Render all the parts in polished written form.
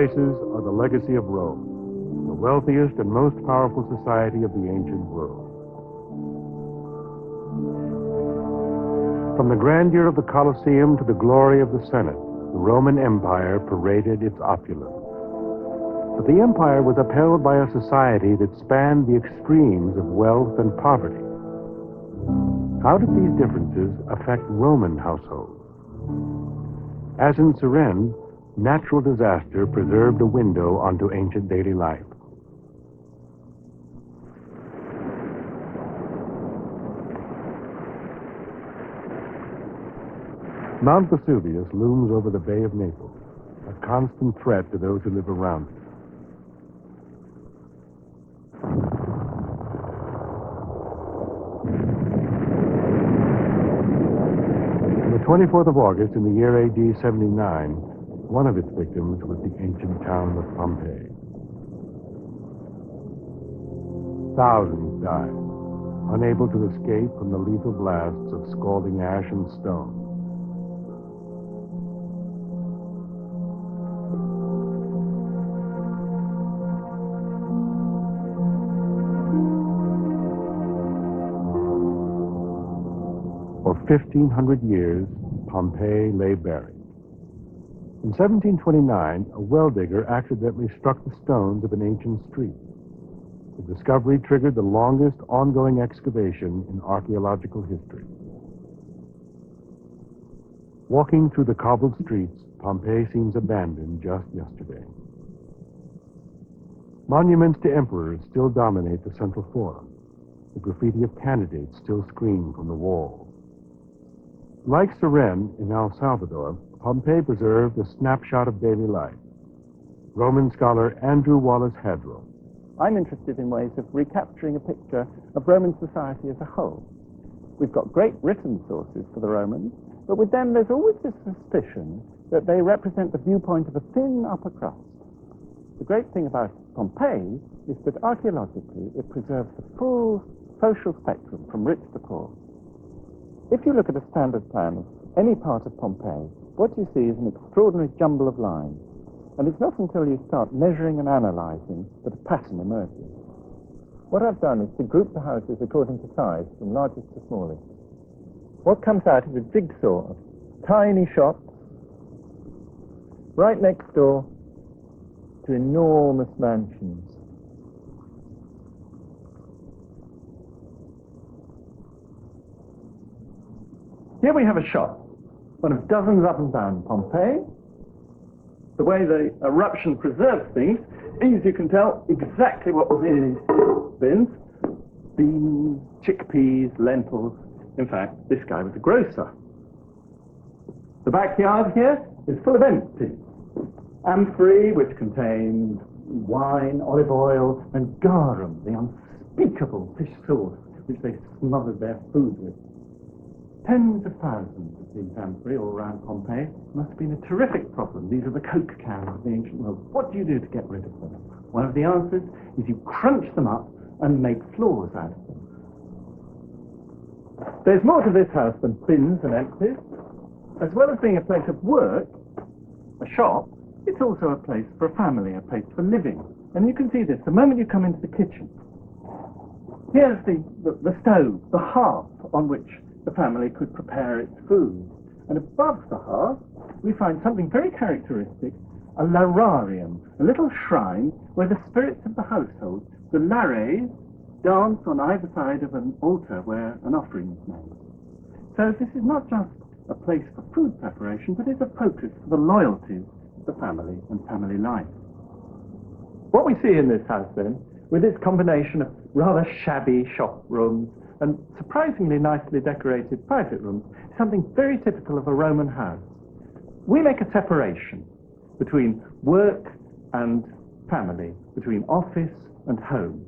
places are the legacy of Rome, the wealthiest and most powerful society of the ancient world. From the grandeur of the Colosseum to the glory of the Senate, the Roman Empire paraded its opulence. But the empire was upheld by a society that spanned the extremes of wealth and poverty. How did these differences affect Roman households? As in Cyrene, natural disaster preserved a window onto ancient daily life. Mount Vesuvius looms over the Bay of Naples, a constant threat to those who live around it. On the 24th of August in the year AD 79, one of its victims was the ancient town of Pompeii. Thousands died, unable to escape from the lethal blasts of scalding ash and stone. For 1,500 years, Pompeii lay buried. In 1729, a well digger accidentally struck the stones of an ancient street. The discovery triggered the longest ongoing excavation in archaeological history. Walking through the cobbled streets, Pompeii seems abandoned just yesterday. Monuments to emperors still dominate the central forum. The graffiti of candidates still scream from the walls. Like Cyrene in El Salvador, Pompeii preserved a snapshot of daily life. Roman scholar Andrew Wallace Hadrill. I'm interested in ways of recapturing a picture of Roman society as a whole. We've got great written sources for the Romans, but with them there's always this suspicion that they represent the viewpoint of a thin upper crust. The great thing about Pompeii is that archaeologically it preserves the full social spectrum from rich to poor. If you look at a standard plan of any part of Pompeii, what you see is an extraordinary jumble of lines. And it's not until you start measuring and analyzing that a pattern emerges. What I've done is to group the houses according to size, from largest to smallest. What comes out is a jigsaw of tiny shops right next door to enormous mansions. Here we have a shop, one of dozens up and down Pompeii. The way the eruption preserves things is you can tell exactly what was in these bins. Beans, chickpeas, lentils. In fact, this guy was a grocer. The backyard here is full of empties. Amphorae, which contained wine, olive oil, and garum, the unspeakable fish sauce which they smothered their food with. Tens of thousands of these amphorae all around Pompeii. Must have been a terrific problem. These are the Coke cans of the ancient world. What do you do to get rid of them? One of the answers is you crunch them up and make floors out of them. There's more to this house than bins and empties. As well as being a place of work, a shop, it's also a place for a family, a place for living. And you can see this the moment you come into the kitchen. Here's the stove, the hearth on which the family could prepare its food. And above the hearth, we find something very characteristic, a lararium, a little shrine where the spirits of the household, the lares, dance on either side of an altar where an offering is made. So this is not just a place for food preparation, but it's a focus for the loyalties of the family and family life. What we see in this house then, with its combination of rather shabby shop rooms and surprisingly nicely decorated private rooms, is something very typical of a Roman house. We make a separation between work and family, between office and home.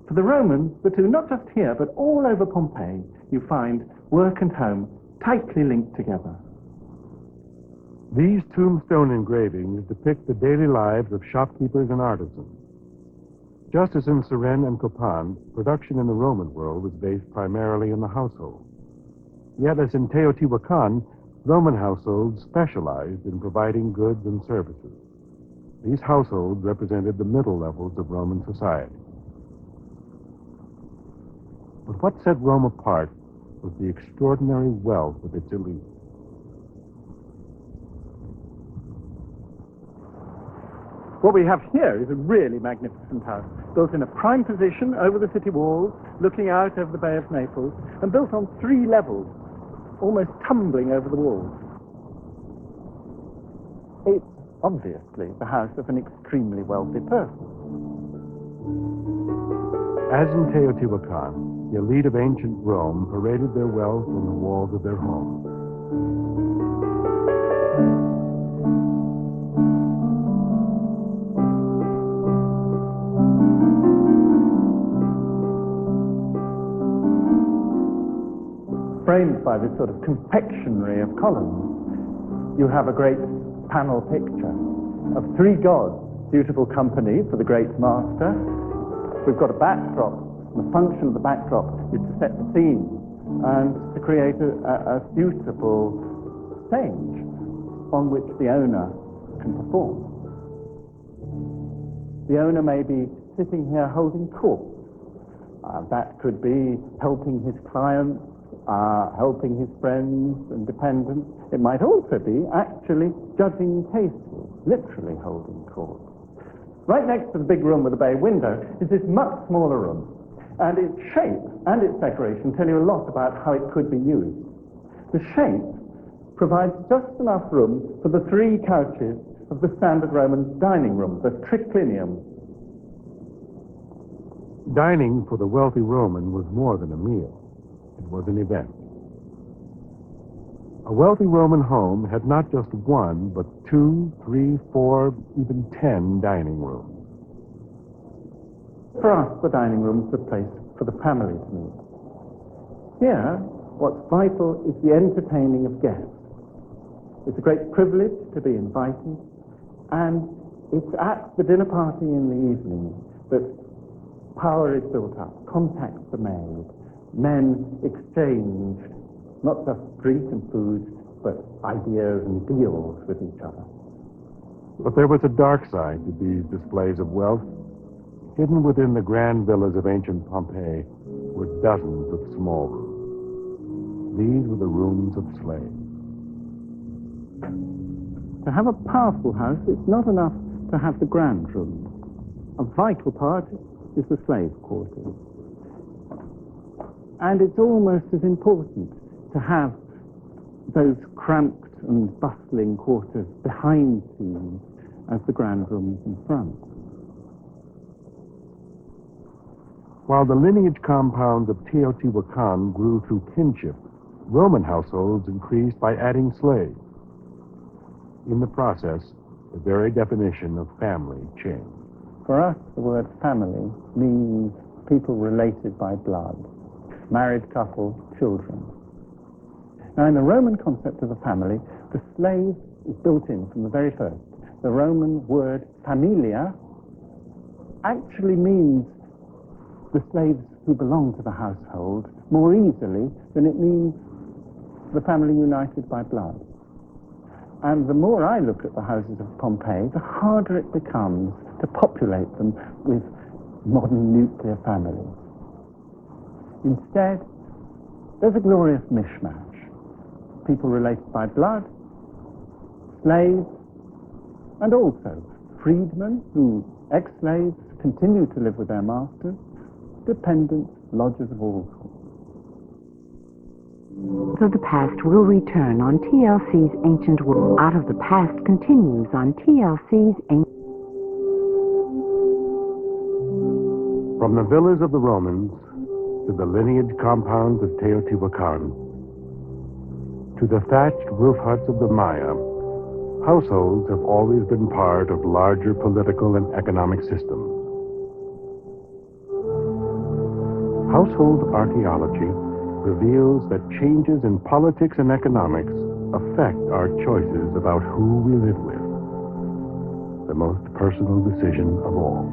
For the Romans, the two, not just here, but all over Pompeii, you find work and home tightly linked together. These tombstone engravings depict the daily lives of shopkeepers and artisans. Just as in Cyrene and Copan, production in the Roman world was based primarily in the household. Yet, as in Teotihuacan, Roman households specialized in providing goods and services. These households represented the middle levels of Roman society. But what set Rome apart was the extraordinary wealth of its elite. What we have here is a really magnificent house, built in a prime position over the city walls, looking out over the Bay of Naples, and built on 3 levels, almost tumbling over the walls. It's obviously the house of an extremely wealthy person. As in Teotihuacan, the elite of ancient Rome paraded their wealth on the walls of their homes. Framed by this sort of confectionery of columns, you have a great panel picture of 3 gods, suitable company for the great master. We've got a backdrop. The function of the backdrop is to set the scene and to create a suitable stage on which the owner can perform. The owner may be sitting here holding court. That could be helping his clients, helping his friends and dependents. It might also be actually judging cases, literally holding court. Right next to the big room with the bay window is this much smaller room, and its shape and its decoration tell you a lot about how it could be used. The shape provides just enough room for the 3 couches of the standard Roman dining room, the triclinium. Dining for the wealthy Roman was more than a meal. It was an event. A wealthy Roman home had not just 1, but 2, 3, 4, even 10 dining rooms. For us, the dining room is the place for the family to meet. Here, what's vital is the entertaining of guests. It's a great privilege to be invited, and it's at the dinner party in the evening that power is built up, contacts are made, men exchange not just drink and food, but ideas and deals with each other. But there was a dark side to these displays of wealth. Hidden within the grand villas of ancient Pompeii were dozens of small rooms. These were the rooms of slaves. To have a powerful house, it's not enough to have the grand rooms. A vital part is the slave quarters. And it's almost as important to have those cramped and bustling quarters behind scenes as the grand rooms in front. While the lineage compounds of Teotihuacan grew through kinship, Roman households increased by adding slaves. In the process, the very definition of family changed. For us, the word family means people related by blood, married couple, children. Now, in the Roman concept of a family, the slave is built in from the very first. The Roman word familia actually means the slaves who belong to the household more easily than it means the family united by blood. And the more I look at the houses of Pompeii, the harder it becomes to populate them with modern nuclear families. Instead, there's a glorious mishmash. People related by blood, slaves, and also freedmen who, ex-slaves, continue to live with their masters, dependents, lodgers of all sorts. Out of the Past will return on TLC's Ancient World. Out of the Past continues on TLC's Ancient. From the villas of the Romans to the lineage compounds of Teotihuacan, to the thatched roof huts of the Maya, households have always been part of larger political and economic systems. Household archaeology reveals that changes in politics and economics affect our choices about who we live with, the most personal decision of all.